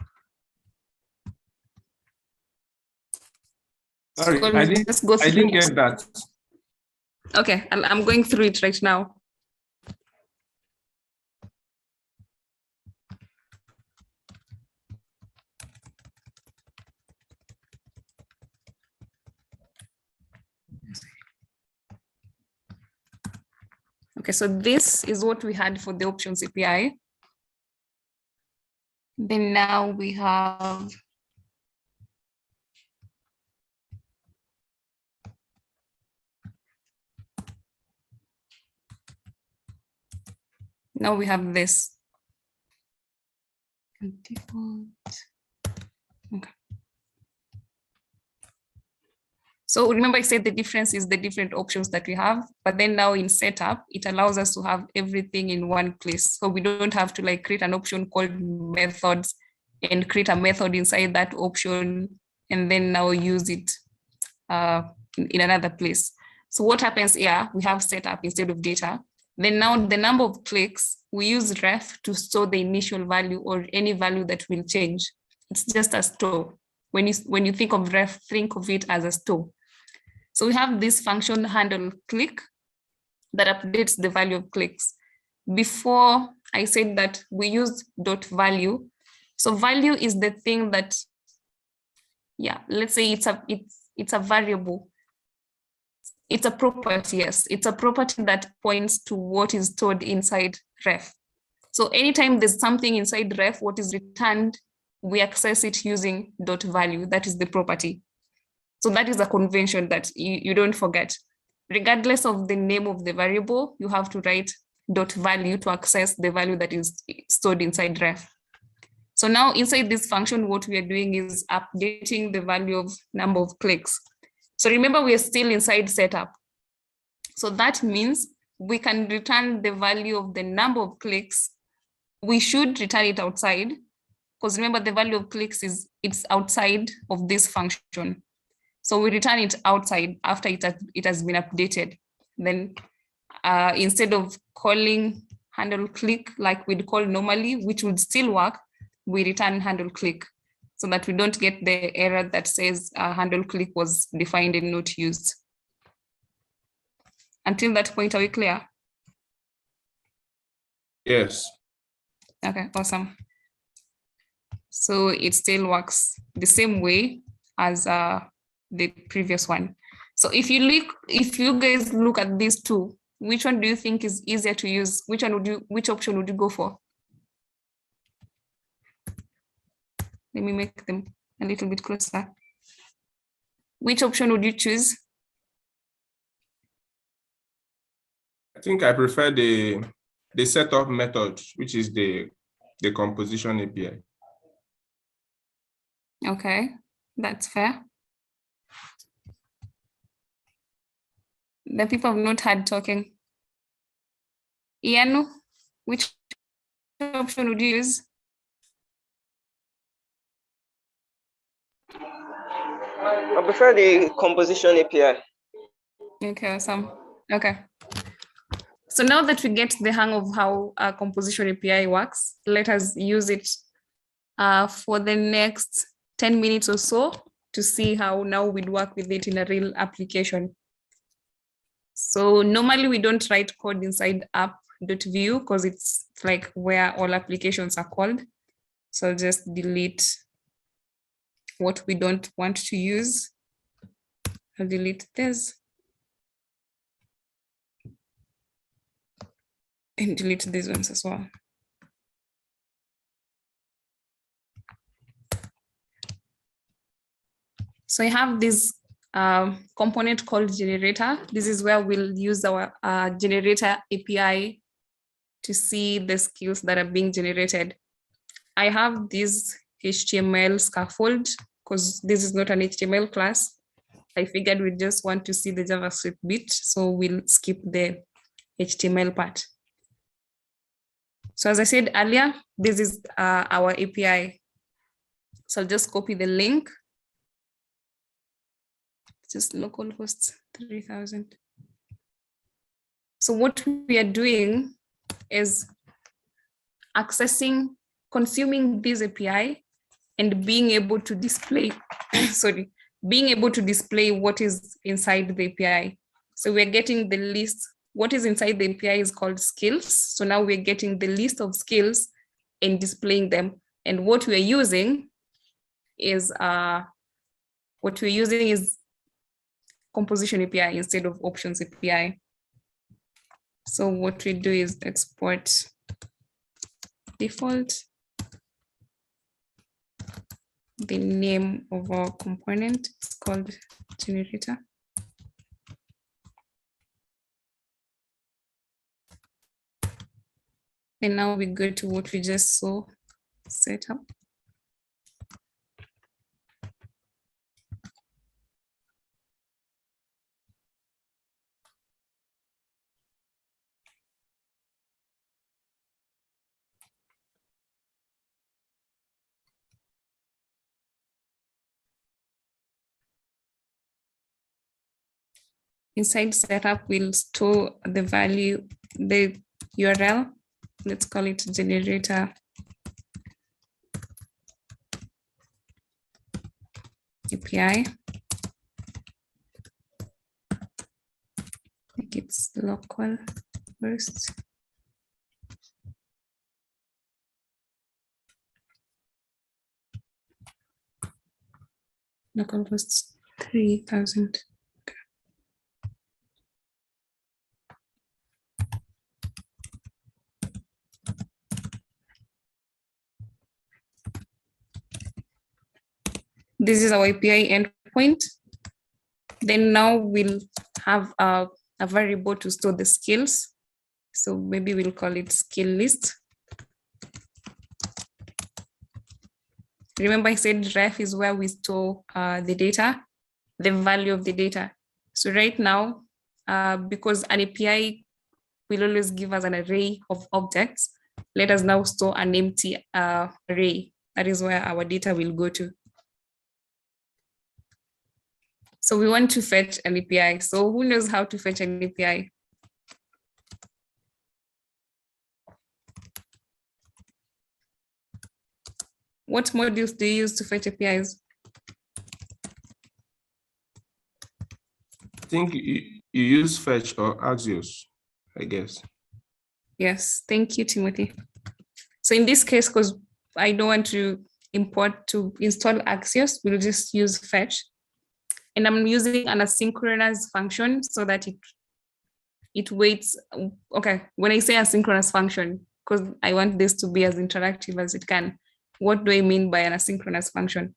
Sorry, So I didn't get that. Okay, I'm going through it right now. Okay, so this is what we had for the options API. Then now we have this. Default. Okay. So remember I said the difference is the different options that we have, but then now in setup, it allows us to have everything in one place. So we don't have to like create an option called methods and create a method inside that option and then now use it in another place. So what happens here, we have setup instead of data. Then now the number of clicks, we use ref to store the initial value or any value that will change. It's just a store. When you think of ref, think of it as a store. So we have this function handle click that updates the value of clicks. Before I said that we used .value. So value is the thing that, yeah, let's say it's a variable. It's a property, yes. It's a property that points to what is stored inside ref. So anytime there's something inside ref, what is returned, we access it using .value. That is the property. So that is a convention that you don't forget. Regardless of the name of the variable, you have to write .value to access the value that is stored inside ref. So now inside this function, what we are doing is updating the value of number of clicks. So remember, we are still inside setup. So that means we can return the value of the number of clicks. We should return it outside, because remember the value of clicks it's outside of this function. So we return it outside after it has been updated. Then instead of calling handle click like we'd call normally, which would still work, we return handle click so that we don't get the error that says handle click was defined and not used. Until that point, are we clear? Yes. Okay, awesome. So it still works the same way as the previous one. So if you guys look at these two, which one do you think is easier to use? Which option would you go for? Let me make them a little bit closer. Which option would you choose? I think I prefer the setup method, which is the composition API. Okay, that's fair. The people have not had talking. Ian, which option would you use? I prefer the composition API. Okay, awesome. Okay. So now that we get the hang of how a composition API works, let us use it for the next 10 minutes or so to see how now we'd work with it in a real application. So normally we don't write code inside app.view because it's like where all applications are called. So I'll just delete what we don't want to use. I'll delete this. And delete these ones as well. So I have this component called generator. This is where we'll use our generator API to see the skills that are being generated. I have this HTML scaffold because this is not an HTML class. I figured we just want to see the JavaScript bit, so we'll skip the HTML part. So as I said earlier, this is our API. So I'll just copy the link. Just localhost 3000. So what we are doing is consuming this API and being able to display, being able to display what is inside the API. So we're getting the list. What is inside the API is called skills. So now we're getting the list of skills and displaying them. And what we're using is composition API instead of options API. So what we do is export default, the name of our component, it's called generator. And now we go to what we just saw set up. Inside setup, we'll store the value, the URL. Let's call it generator API. Make it local first. Localhost 3000. Okay. This is our API endpoint. Then now we'll have a variable to store the skills. So maybe we'll call it skill list. Remember I said ref is where we store the data, the value of the data. So right now, because an API will always give us an array of objects, let us now store an empty array. That is where our data will go to. So we want to fetch an API. So who knows how to fetch an API? What modules do you use to fetch APIs? I think you use fetch or Axios, I guess. Yes, thank you, Timothy. So in this case, because I don't want to install Axios, we'll just use fetch. And I'm using an asynchronous function so that it waits. Okay, when I say asynchronous function, because I want this to be as interactive as it can, what do I mean by an asynchronous function?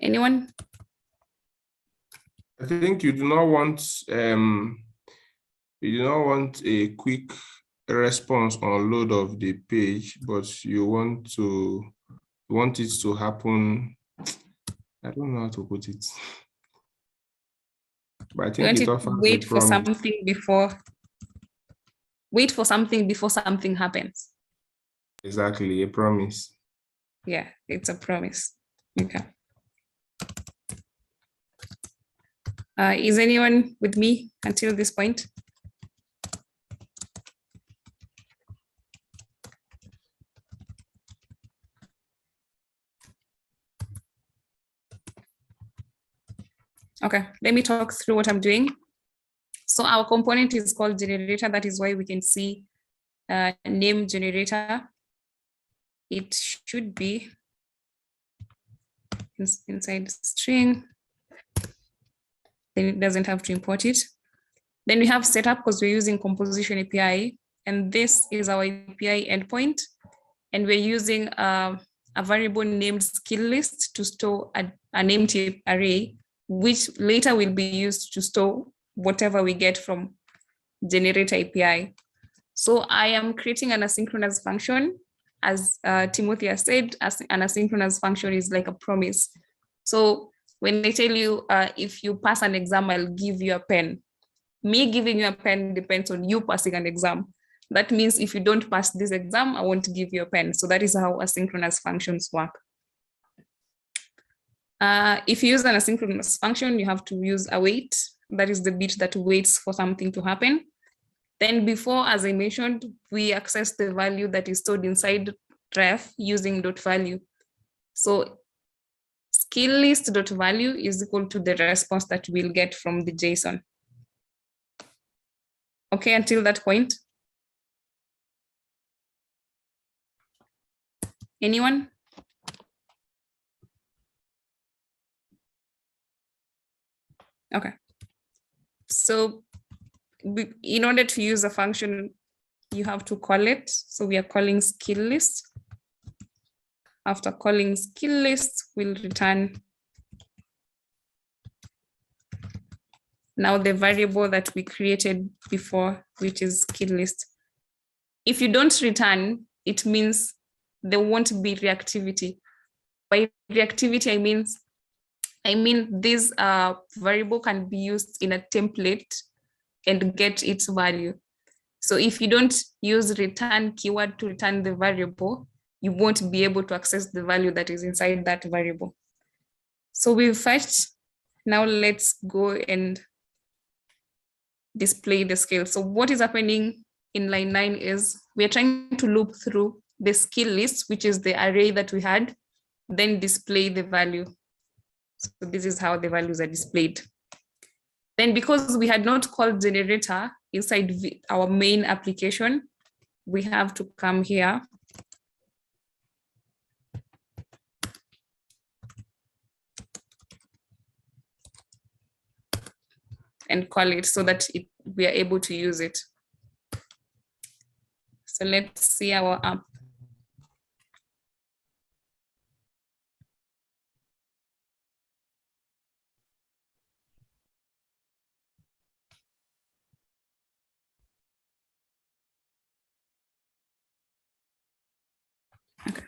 Anyone? I think you do not want a quick response on load of the page, but you want it to happen. I don't know how to put it, but I think it offers wait for something before something happens. Exactly, a promise. Yeah, it's a promise. Okay. Is anyone with me until this point? Okay, let me talk through what I'm doing. So our component is called generator. That is why we can see name generator. It should be inside the string. Then it doesn't have to import it. Then we have setup because we're using composition API. And this is our API endpoint. And we're using a variable named skill list to store an empty array, which later will be used to store whatever we get from generator API. So I am creating an asynchronous function. As Timothy has said, an asynchronous function is like a promise. So when they tell you, if you pass an exam, I'll give you a pen. Me giving you a pen depends on you passing an exam. That means if you don't pass this exam, I won't give you a pen. So that is how asynchronous functions work. If you use an asynchronous function, you have to use await. That is the bit that waits for something to happen. Then before, as I mentioned, we access the value that is stored inside ref using .value. So skill list.value is equal to the response that we'll get from the JSON. Okay, until that point. Anyone? Okay. So in order to use a function, you have to call it. So we are calling skill list. After calling skill list, we'll return now the variable that we created before, which is skill list. If you don't return, it means there won't be reactivity. By reactivity, I mean this variable can be used in a template and get its value. So if you don't use return keyword to return the variable, you won't be able to access the value that is inside that variable. So we've fetched. Now let's go and display the skill. So what is happening in line 9 is we are trying to loop through the skill list, which is the array that we had, then display the value. So this is how the values are displayed. Then because we had not called generator inside our main application, we have to come here and call it so that we are able to use it. So let's see our app. Okay.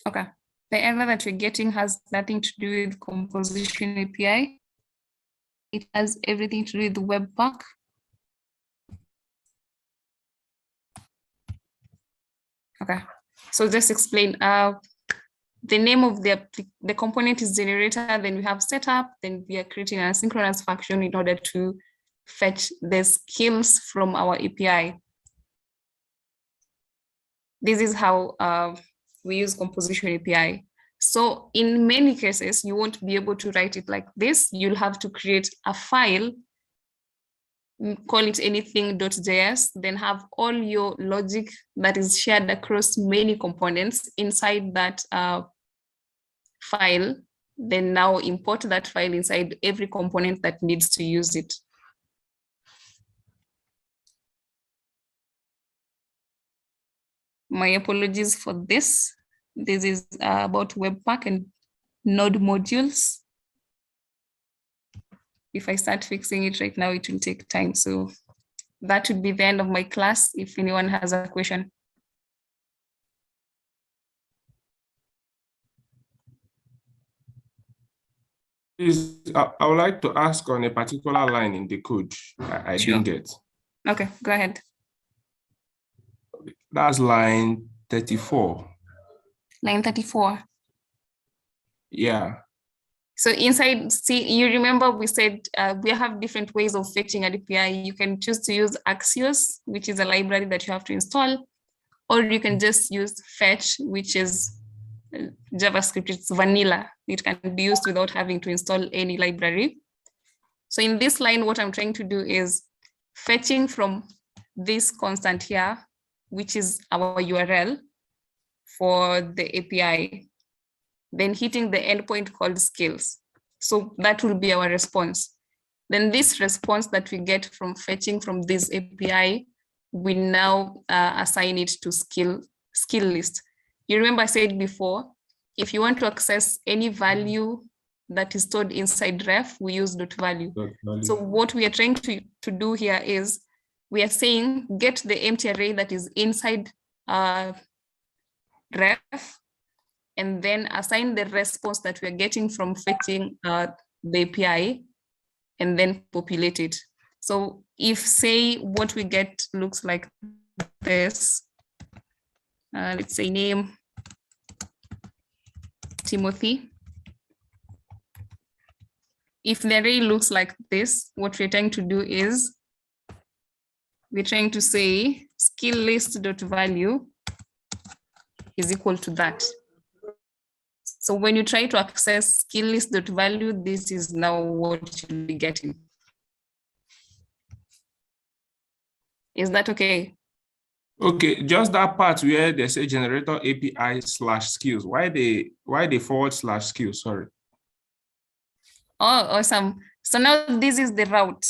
Okay, the error that we're getting has nothing to do with composition API. It has everything to do with the Webpack. Okay, so just explain. The name of the component is generator, then we have setup, then we are creating an asynchronous function in order to fetch the skills from our API. This is how we use composition API. So in many cases, you won't be able to write it like this. You'll have to create a file, call it anything.js, then have all your logic that is shared across many components inside that file, then now import that file inside every component that needs to use it. My apologies for this. This is about Webpack and node modules. If I start fixing it right now, it will take time. So that would be the end of my class if anyone has a question. I would like to ask on a particular line in the code I Sure. didn't get. Okay, go ahead. That's line 34. Line 34. Yeah. So inside, see, you remember we said we have different ways of fetching an API. You can choose to use Axios, which is a library that you have to install, or you can just use fetch, which is JavaScript. It's vanilla. It can be used without having to install any library. So in this line, what I'm trying to do is fetching from this constant here, which is our URL for the API, then hitting the endpoint called skills. So that will be our response. Then this response that we get from fetching from this API, we now assign it to skill list. You remember I said before, if you want to access any value that is stored inside ref, we use .value. So what we are trying to do here is we are saying get the empty array that is inside ref, and then assign the response that we're getting from fetching the API, and then populate it. So if, say, what we get looks like this, let's say name Timothy. If the array looks like this, what we're trying to do is we're trying to say skill list.value is equal to that. So when you try to access skill list.value, this is now what you'll be getting. Is that okay? Okay, just that part where they say generator API / skills. Why they / skills? Sorry. Oh, awesome. So now this is the route.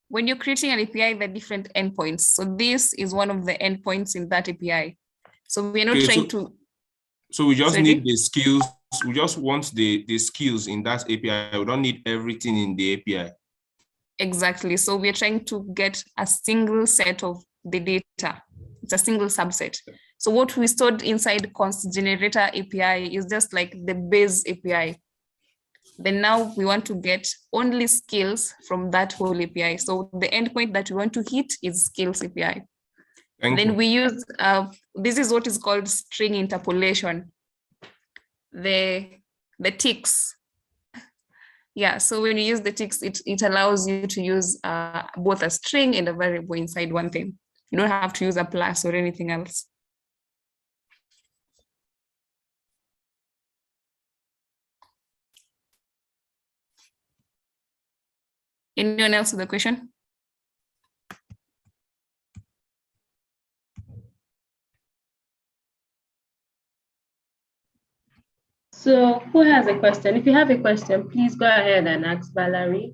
When you're creating an API, there are different endpoints. So this is one of the endpoints in that API. So we're not trying to. So we just need the skills. We just want the skills in that API. We don't need everything in the API. Exactly. So we're trying to get a single set of the data. It's a single subset. So what we stored inside const generator API is just like the base API. Then now we want to get only skills from that whole API. So the endpoint that we want to hit is skills API. Then we use, this is what is called string interpolation. The ticks. Yeah, so when you use the ticks, it allows you to use both a string and a variable inside one thing. You don't have to use a plus or anything else. Anyone else with a question? So who has a question? If you have a question, please go ahead and ask Valerie.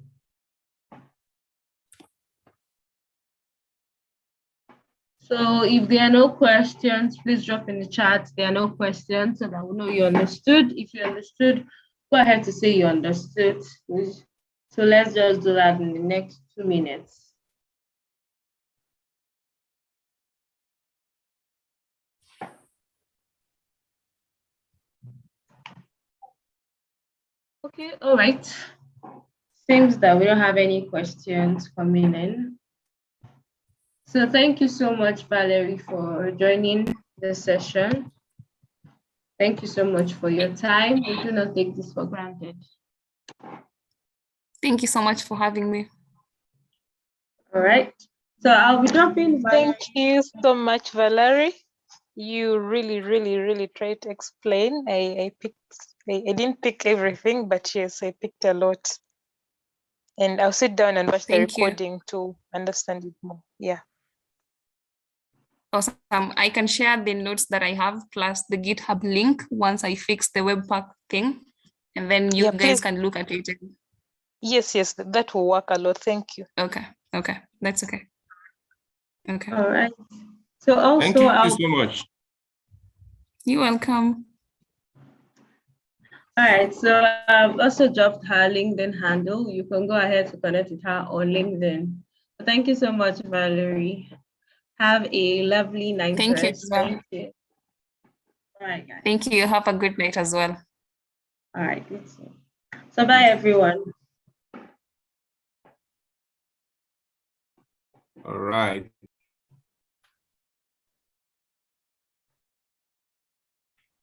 So if there are no questions, please drop in the chat. There are no questions so that we know you understood. If you understood, go ahead to say you understood. So let's just do that in the next 2 minutes. Okay, all right. Seems that we don't have any questions coming in. So thank you so much, Valerie, for joining the session. Thank you so much for your time. We do not take this for granted. Thank you so much for having me. All right. So I'll be dropping. Thank you so much, Valerie. You really tried to explain. I didn't pick everything, but yes, I picked a lot. And I'll sit down and watch the recording to understand it more. Yeah. Awesome. I can share the notes that I have plus the GitHub link once I fix the Webpack thing. And then you guys can look at it. Yes, that will work a lot. Thank you. Okay. That's okay. Okay. All right. So also, thank you so much. You're welcome. All right, so I've also dropped her LinkedIn handle. You can go ahead to connect with her on LinkedIn. Thank you so much, Valerie. Have a lovely night. Thank you. Thank you. All right, guys. Thank you. Have a good night as well. All right. So bye, everyone. All right.